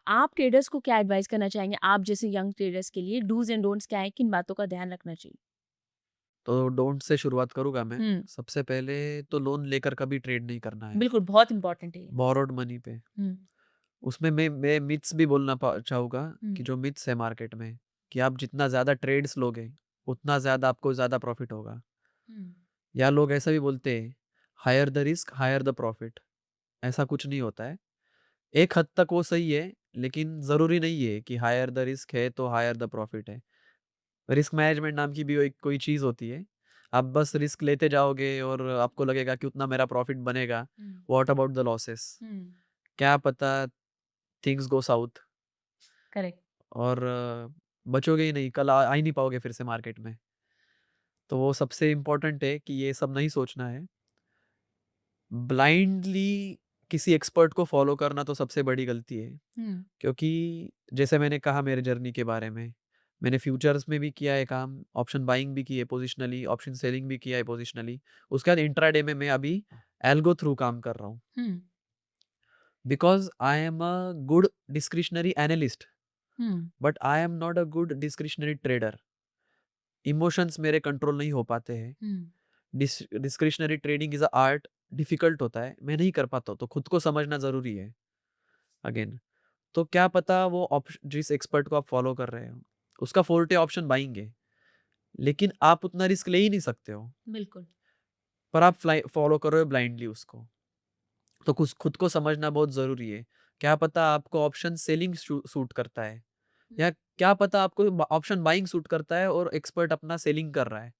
आप ट्रेडर्स को क्या एडवाइस करना चाहेंगे? आप जैसे यंग ट्रेडर्स के लिए डूज़ एंड डोंट्स क्या हैं? किन बातों का ध्यान रखना चाहिए? तो डोंट से शुरुआत करूँगा मैं। हुँ, सबसे पहले तो लोन लेकर कभी ट्रेड नहीं करना है, बिल्कुल बहुत इम्पोर्टेंट है ये। बोरोड मनी पे। हुँ, उसमें मैं मिथ्स भी बोलना चाहूँगा हुँ, कि जो मिथ्स है मार्केट में कि आप जितना ज़्यादा ट्रेड्स लोगे, उतना ज़्यादा आपको ज़्यादा प्रॉफिट होगा। हुँ, या लोग ऐसा भी बोलते हैं, higher the risk, higher the profit. ऐसा कुछ नहीं होता है। एक हद तक वो सही है, लेकिन ज़रूरी नहीं है कि हायर द रिस्क है तो हायर द प्रॉफिट है। रिस्क मैनेजमेंट नाम की भी एक कोई चीज़ होती है। आप बस रिस्क लेते जाओगे और आपको लगेगा कि उतना मेरा प्रॉफिट बनेगा। हुँ, व्हाट अबाउट द लॉसेस? हुँ, क्या पता थिंग्स गो साउथ करेक्ट। और बचोगे ही नहीं, कल आ ही नहीं पाओगे फिर से मार्केट में। तो वो सबसे इम्पोर्टेंट है कि ये सब नहीं सोचना है। ब्लाइंडली किसी एक्सपर्ट को फॉलो करना तो सबसे बड़ी गलती है। हुँ, क्योंकि जैसे मैंने कहा मेरे जर्नी के बारे में, मैंने फ्यूचर्स में भी किया है काम, ऑप्शन बाइंग भी की है पोजिशनली, ऑप्शन सेलिंग भी किया है पोजिशनली। उसके बाद इंट्राडे में मैं अभी एल्गो थ्रू काम कर रहा हूँ। Hmm, because I am a good discretionary analyst, hmm, but I am not a good discretionary trader. Emotions मेरे कंट्रोल नहीं हो पाते हैं। Hmm, discretionary trading is a art, difficult होता है, मैं नहीं कर पाता हूँ, तो खुद को समझना ज़रूरी है। अगेन, तो क्या पता वो जिस एक्सपर्ट को आप फॉलो कर रहे हो उसका फोर्टे ऑप्शन बाइंग है, लेकिन आप उतना रिस्क ले ही नहीं सकते हो, बिल्कुल। पर आप फॉलो कर रहे हो ब्लाइंडली उसको। तो कुछ खुद को समझना बहुत ज़रूरी है। क्या पता आपको ऑप्शन सेलिंग सूट करता है, हुँ, या क्या पता आपको ऑप्शन बाइंग सूट करता है और एक्सपर्ट अपना सेलिंग कर रहा है।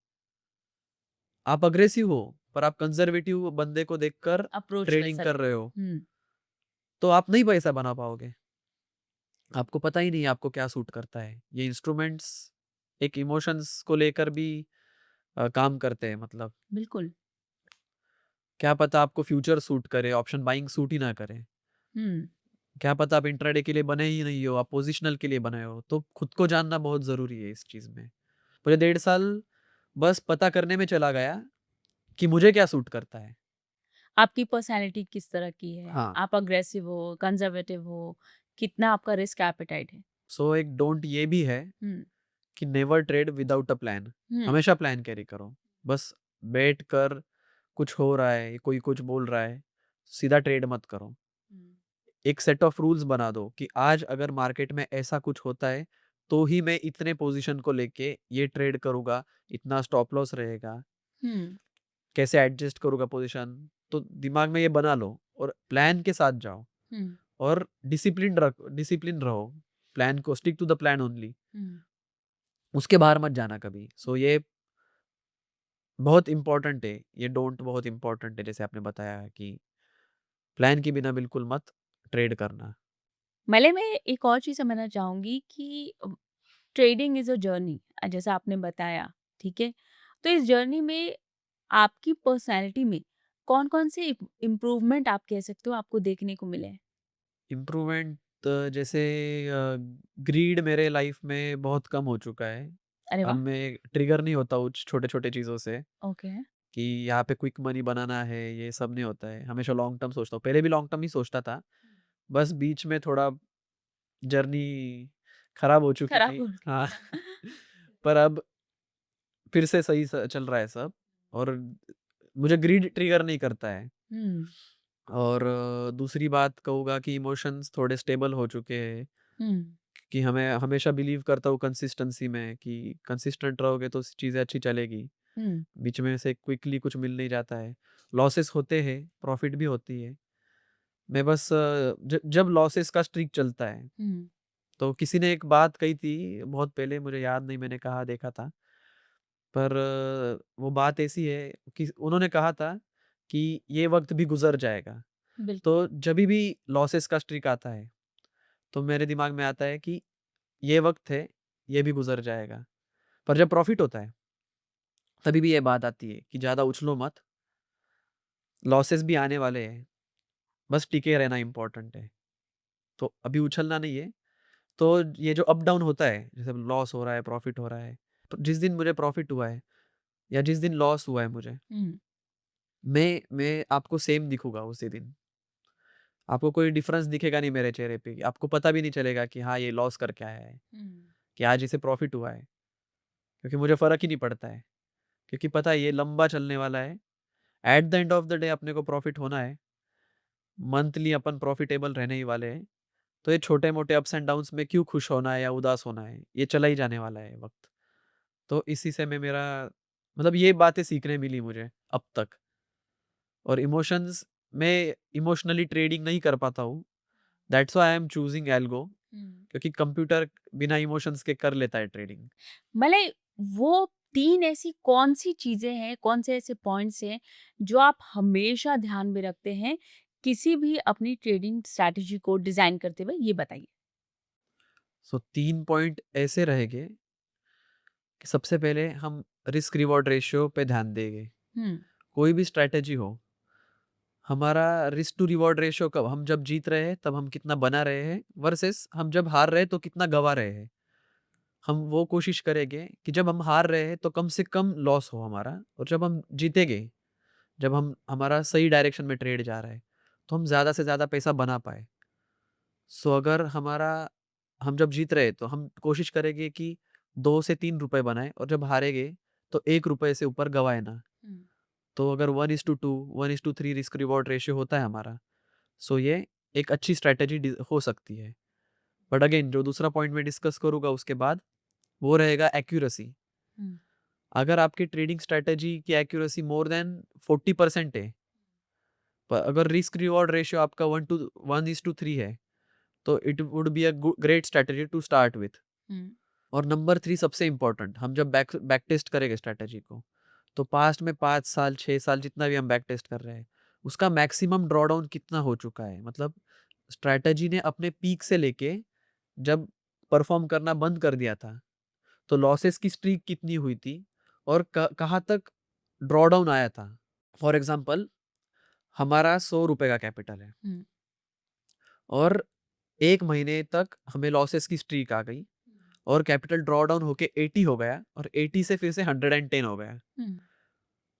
आप अग्रेसिव हो पर आप कंजर्वेटिव बंदे को देखकर अप्रोच ट्रेडिंग वैसा कर लेते रहे हैं। हो, हुँ, तो आप नहीं पैसा बना पाओगे। आपको पता ही नहीं आपको क्या सूट करता है। ये इंस्ट्रूमेंट्स एक इमोशंस को लेकर भी काम करते हैं, मतलब बिल्कुल। क्या पता आपको फ्यूचर सूट करे, ऑप्शन बाइंग सूट ही ना करे। हुँ, क्या पता आप इंट्राडे के लिए बने ही नहीं हो, आप पोजिशनल के लिए बने हो। तो खुद को जानना बहुत ज़रूरी है इस चीज़ में। मुझे 1.5 साल बस पता करने में चला गया कि मुझे क्या सूट करता है। आपकी पर्सनैलिटी किस तरह की है? हाँ, आप अग्रेसिव हो, कंज़र्वेटिव हो, कितना आपका रिस्क एपेटाइट है? सो एक डोंट ये भी है हुँ, कि never trade without a plan. Hmm, हमेशा प्लान कैरी करो। बस बैठ कर कुछ हो रहा है, कोई कुछ बोल रहा है, सीधा ट्रेड मत करो। हुँ, एक सेट ऑफ रूल्स बना दो कि आज अगर मार्केट में ऐसा कुछ होता है, तो ही मैं इतने पोजीशन को लेके ये ट्रेड करूँगा, इतना स्टॉप लॉस रहेगा, हुँ, कैसे एडजस्ट करूँगा पोजीशन। तो दिमाग में ये बना लो और प्लान के साथ जाओ हुँ, और डिसिप्लिन रहो। प्लान को stick to the plan only. Hmm. उसके बाहर मत जाना कभी। सो ये बहुत इम्पोर्टेंट है, ये डोंट बहुत इम्पोर्टेंट है, जैसे आपने बताया कि प्लान के बिना बिल्कुल मत ट्रेड करना। भले मैं एक और चीज़ समझना चाहूँगी कि ट्रेडिंग इज़ अ जर्नी जैसा आपने बताया, ठीक है? तो इस जर्नी में आपकी पर्सनैलिटी में कौन-कौन से इम्प्रूवमेंट आप कह सकते हो आपको देखने को मिले हैं? इम्प्रूवमेंट जैसे ग्रीड मेरे लाइफ में बहुत कम हो चुका है। अरे अब वाह! मैं ट्रिगर नहीं होता हूँ छोटे-छोटे चीज़ों से ओके। कि यहाँ पे क्विक मनी बनाना है, ये सब नहीं होता है। हमेशा लॉन्ग टर्म सोचता हूँ। पहले भी लॉन्ग टर्म ही सोचता था। बस बीच में थोड़ा जर्नी खराब हो चुकी खराब थी। हो हाँ, गया। पर अब फिर से सही चल रहा है सब, और मुझे ग्रीड ट्रिगर नहीं करता है। हुँ, और दूसरी बात कहूँगा कि इमोशंस थोड़े स्टेबल हो चुके हैं, हुँ, कि हमें हमेशा बिलीव करता हूँ कंसिस्टेंसी में कि कंसिस्टेंट रहोगे तो चीज़ें अच्छी चलेगी। हुँ, बीच में से क्विकली कुछ मिल नहीं जाता है। लॉसेस होते हैं, प्रॉफ़िट भी होती है। मैं बस जब लॉसेस का स्ट्रीक चलता है, हुँ, तो किसी ने एक बात कही थी बहुत पहले, मुझे याद नहीं मैंने कहा देखा था। पर वो बात ऐसी है कि उन्होंने कहा था कि ये वक़्त भी गुज़र जाएगा। बिल्कुल। तो जभी भी लॉसेस का स्ट्रीक आता है, तो मेरे दिमाग में आता है कि ये वक़्त है, ये भी गुज़र जाएगा। पर जब प्रॉफ़िट होता है, तभी भी ये बात आती है कि ज़्यादा उछलो मत, लॉसेस भी आने वाले हैं, बस टिके रहना इम्पोर्टेंट है। तो अभी उछलना नहीं है। तो ये जो अप डाउन होता है, जैसे लॉस हो रहा है, प्रॉफ़िट हो रहा है, तो जिस दिन मुझे प्रॉफ़िट हुआ है या जिस दिन लॉस हुआ है मुझे, हुँ, मैं आपको सेम दिखूँगा उसी दिन। आपको कोई डिफ़रेंस दिखेगा नहीं मेरे चेहरे पे, आपको पता भी नहीं चलेगा कि हाँ, ये लॉस करके आया है, हुँ, कि आज इसे प्रॉफ़िट हुआ है। क्योंकि मुझे फ़र्क ही नहीं पड़ता है, क्योंकि पता है ये लंबा चलने वाला है। At the end of the day अपने को प्रॉफ़िट होना है, मंथली अपन प्रॉफ़िटेबल रहने ही वाले हैं। तो ये छोटे-मोटे अप्स एंड डाउन्स में क्यों खुश होना है या उदास होना है, ये चला ही जाने वाला है वक़्त। तो इसी से मैं मेरा मतलब ये बातें सीखने मिली मुझे अब तक। और इमोशंस, मैं इमोशनली ट्रेडिंग नहीं कर पाता हूँ, that's why I am choosing algo, hmm. क्योंकि कंप्यूटर बिना इमोशंस के कर लेता है ट्रेडिंग। भले वो 3 ऐसी कौन-सी चीज़ें हैं, कौन से ऐसे पॉइंट्स हैं, जो आप हमेशा ध्यान में रखते हैं किसी भी अपनी ट्रेडिंग स्ट्रैटेजी को डिजाइन करते हुए ये बताइए। सो 3 पॉइंट ऐसे रहेंगे कि सबसे पहले हम रिस्क रिवॉर्ड रेशियो पे ध्यान देंगे। हम्म। कोई भी स्ट्रैटेजी हो, हमारा रिस्क टू रिवॉर्ड रेशियो कब हम जब जीत रहे हैं तब हम कितना बना रहे हैं वर्सेस हम जब हार रहे हैं तो कितना गँवा रहे हैं। हम वो कोशिश करेंगे कि जब हम हार रहे हैं तो कम से कम लॉस हो हमारा, और जब हम जीतेंगे, जब हम हमारा सही डायरेक्शन में ट्रेड जा रहा है, तो हम ज़्यादा से ज़्यादा पैसा बना पाएँ। सो अगर हमारा हम जब जीत रहे हैं तो हम कोशिश करेंगे कि 2 से 3 रुपए बनाएँ, और जब हारेंगे तो 1 रुपए से ऊपर गँवाए ना। हम्म। तो अगर 1:2 1:3 रिस्क रिवॉर्ड रेशियो होता है हमारा, सो ये एक अच्छी स्ट्रैटेजी हो सकती है। बट अगेन जो दूसरा पॉइंट मैं डिस्कस करूंगा उसके बाद, वो रहेगा एक्यूरेसी। हम्म। अगर आपकी ट्रेडिंग स्ट्रैटेजी की एक्यूरेसी मोर देन 40% है, पर अगर रिस्क रिवॉर्ड रेशियो आपका 1:3 है, तो it would be a great strategy to start with. Hmm. और नंबर 3 सबसे इम्पोर्टेंट, हम जब बैक बैक टेस्ट करेंगे स्ट्रैटेजी को, तो पास्ट में 5 साल 6 साल जितना भी हम बैक टेस्ट कर रहे हैं, उसका मैक्सिमम ड्रॉडाउन कितना हो चुका है, मतलब स्ट्रैटेजी ने अपने पीक से लेके जब परफॉर्म करना बंद कर दिया था, तो लॉसेस की स्ट्रीक कितनी हुई थी, और कहाँ तक ड्रॉडाउन आया था। फॉर एग्जाम्पल, हमारा 100 रुपए का कैपिटल है, हम्म। और 1 महीने तक हमें लॉसेस की स्ट्रीक आ गई, और कैपिटल ड्रॉ डाउन होके 80 हो गया, और 80 से फिर से 110 हो गया। हम्म।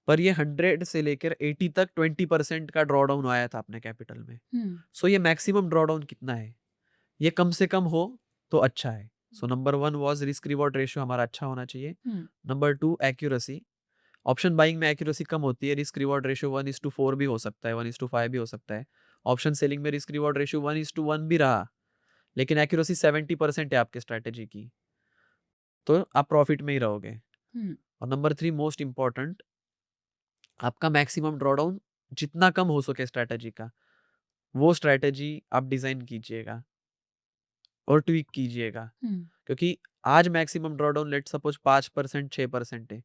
पर ये 100 से लेकर 80 तक 20% का ड्रॉ डाउन आया था अपने कैपिटल में। हम्म। सो ये मैक्सिमम ड्रॉ डाउन कितना है, ये कम से कम हो तो अच्छा है। So number 1 was risk reward ratio हमारा अच्छा होना चाहिए। Hmm. Number 2 accuracy. Option buying में एक्यूरेसी कम होती है, रिस्क रिवॉर्ड रेशियो 1:4 भी हो सकता है, 1:5 भी हो सकता है। ऑप्शन सेलिंग में रिस्क रिवॉर्ड रेशियो 1:1 भी रहा, लेकिन एक्यूरेसी 70% है आपके स्ट्रैटेजी की, तो आप प्रॉफिट में ही रहोगे। हम्म। और नंबर 3 मोस्ट इम्पॉर्टेंट, आपका मैक्सिमम ड्रॉडाउन जितना कम हो सके स्ट्रैटेजी का, वो स्ट्रैटेजी आप डिज़ाइन कीजिएगा और ट्वीक कीजिएगा। हम्म। क्योंकि आज मैक्सिमम ड्रॉडाउन लेट सपोज 5% 6% है,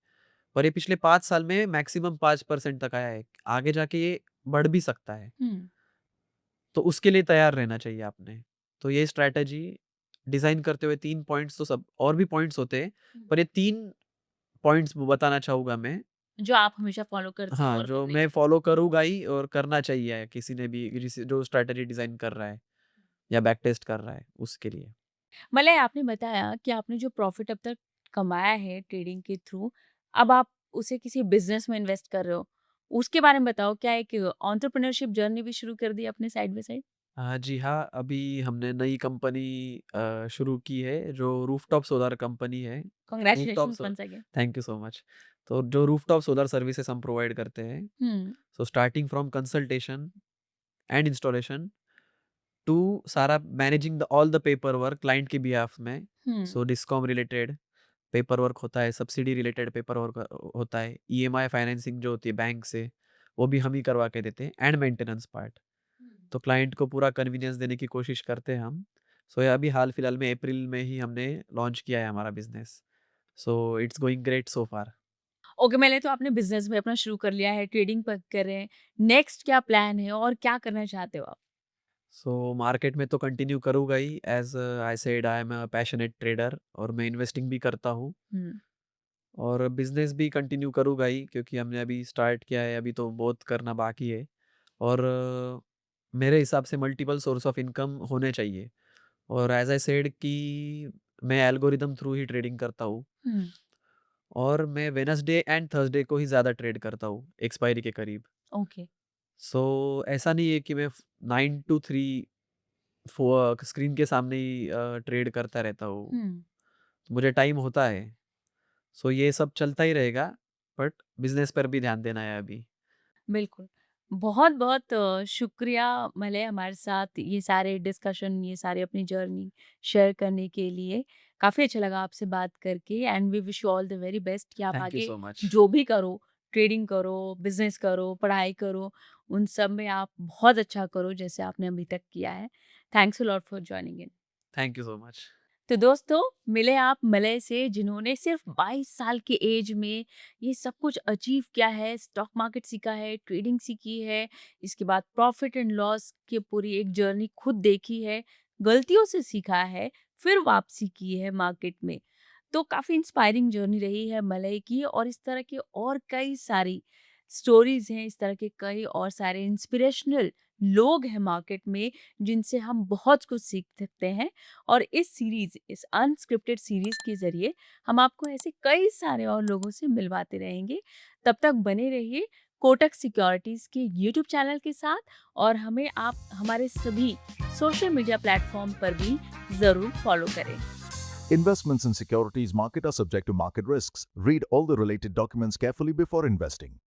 पर ये पिछले 5 साल में मैक्सिमम 5% तक आया है, आगे जाके ये बढ़ भी सकता है। हम्म। तो उसके लिए तैयार रहना चाहिए आपने। तो ये स्ट्रैटेजी डिज़ाइन करते हुए 3 पॉइंट्स, तो सब और भी पॉइंट्स होते हैं, पर ये 3 पॉइंट्स बताना चाहूँगा मैं। जो आप हमेशा फॉलो करते हो हाँ, और कर जो रही मैं हैं। फ़ॉलो करूँगा ही, और करना चाहिए किसी ने भी जो स्ट्रैटेजी डिज़ाइन कर रहा है या बैक टेस्ट कर रहा है, उसके लिए। मतलब आपने बताया कि आपने जो प्रॉफिट अब तक कमाया है ट्रेडिंग के थ्रू, अब आप उसे किसी बिजनेस में इन्वेस्ट कर रहे हो। उसके बारे में बताओ, क्या एक एंटरप्रेन्योरशिप जर्नी भी शुरू कर दी अपने साइड बाय साइड? जी हाँ, अभी हमने नई कंपनी शुरू की है, जो रूफटॉप सोलर कंपनी है। Rooftop congratulations so once again. Thank you so much. तो जो रूफटॉप सोलर सर्विसेज़ हम प्रोवाइड करते हैं, hmm. So starting from consultation and installation to सारा managing the all the paper work client के behalf में। Hmm. So discom related paper work होता है, सब्सिडी रिलेटेड पेपर वर्क होता है, ईएमआई फाइनेंसिंग जो होती है बैंक से, वो भी हम ही करवा के देते हैं, एंड मेंटेनेंस पार्ट। तो क्लाइंट को पूरा कन्वीनियंस देने की कोशिश करते हैं हम। सो ये अभी हाल फिलहाल में अप्रैल में ही हमने लॉन्च किया है हमारा business. So it's going great so far. Okay, मैंने तो आपने बिज़नेस में अपना शुरू कर लिया है, ट्रेडिंग प कर रहे हैं। नेक्स्ट क्या प्लान है और क्या करना चाहते हो आप? सो मार्केट में तो कंटिन्यू करूँगा ही, as I said I am a passionate trader, और मैं इन्वेस्टिंग भी करता हूँ, हुँ। और बिजनेस भी कंटिन्यू करूँगा ही, क्योंकि हमने अभी स्टार्ट किया है, अभी तो बहुत करना बाकी है। और मेरे हिसाब से मल्टीपल सोर्स ऑफ इनकम होने चाहिए। और एज आई सेड कि मैं एल्गोरिदम थ्रू ही ट्रेडिंग करता हूँ, हुँ। और मैं वेडनेसडे एंड थर्सडे को ही ज़्यादा ट्रेड करता हूँ एक्सपायरी के करीब। ओके। सो ऐसा नहीं है कि मैं 9 to 3 स्क्रीन के सामने ही ट्रेड करता रहता हूँ। हुँ। मुझे टाइम होता है। सो ये सब चलता ही रहेगा, बट बिजनेस पर भी ध्यान देना है अभी। बिल्कुल। बहुत-बहुत शुक्रिया मिले हमारे साथ ये सारे डिस्कशन, ये सारी अपनी जर्नी शेयर करने के लिए। काफ़ी अच्छा लगा आपसे बात करके and we wish you all the very best कि आप थैंक यू आगे सो मच। जो भी करो, ट्रेडिंग करो, बिज़नेस करो, पढ़ाई करो, उन सब में आप बहुत अच्छा करो जैसे आपने अभी तक किया है। Thanks a lot for joining in. Thank you so much. तो दोस्तों, मिले आप मलय से जिन्होंने सिर्फ 22 साल के एज में ये सब कुछ अचीव किया है, स्टॉक मार्केट सीखा है, ट्रेडिंग सीखी है, इसके बाद प्रॉफिट एंड लॉस की पूरी एक जर्नी खुद देखी है, गलतियों से सीखा है, फिर वापसी की है मार्केट में। तो काफ़ी इंस्पायरिंग जर्नी रही है मलय की, और इस तरह की और कई सारी स्टोरीज़ हैं, इस तरह के कई और सारे इंस्पिरेशनल लोग हैं मार्केट में, जिनसे हम बहुत कुछ सीख सकते हैं। और इस सीरीज़, इस अनस्क्रिप्टेड सीरीज़ के ज़रिए हम आपको ऐसे कई सारे और लोगों से मिलवाते रहेंगे। तब तक बने रहिए कोटक सिक्योरिटीज़ के यूट्यूब चैनल के साथ, और हमें आप हमारे सभी सोशल मीडिया प्लेटफ़ॉर्म पर भी ज़रूर फ़ॉलो करें। Investments in securities market are subject to market risks. Read all the related documents carefully before investing.